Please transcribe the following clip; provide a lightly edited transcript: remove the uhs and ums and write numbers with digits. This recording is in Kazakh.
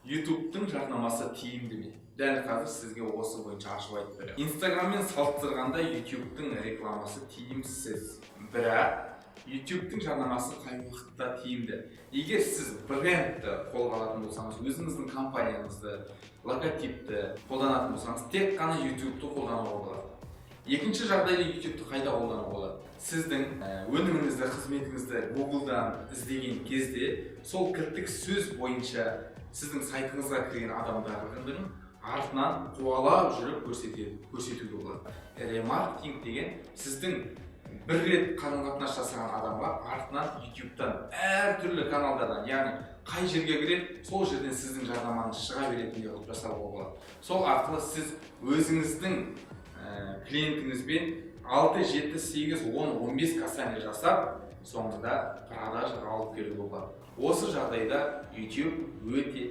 YouTube'дың жарнамасы тиімді ме? Дәл қазір сізге осы бойынша ашып айтып беремін. Instagramмен салыстырғанда YouTube'дың рекламасы тиімсіз. Бірақ YouTube'дың жарнамасы қай уақытта тиімді? Егер сіз брендті қолға алатын болсаңыз, өзіңіздің компанияңызды, логотипті қолданатын болсаңыз, тек қана YouTube'ты қолдануға болады. Екінші жағдайда YouTube'ты қайда қолдануға болады? Сіздің өніміңізді, қызметіңізді Google'дан іздеген кезде, сол кілттік сөз бойынша сіздің сайтыңызға кірген адамдардың артынан қуалап жүріп көрсетуге болады. Ремаркетинг деген сіздің бір рет қарым-қатынас жасаған адамға артынан YouTube'дан әртүрлі каналдардан, яғни қай жерге кіреді, сол жерден сіздің жарнамаңыз шыға беретіндей қылып жасауға болады. Сол арқылы сіз өзіңіздің клиентіңізбен 6, 7, 8, 10, 15 касание жасап, соңында продажаға алып келуге болады. Осы жағдайда YouTube өте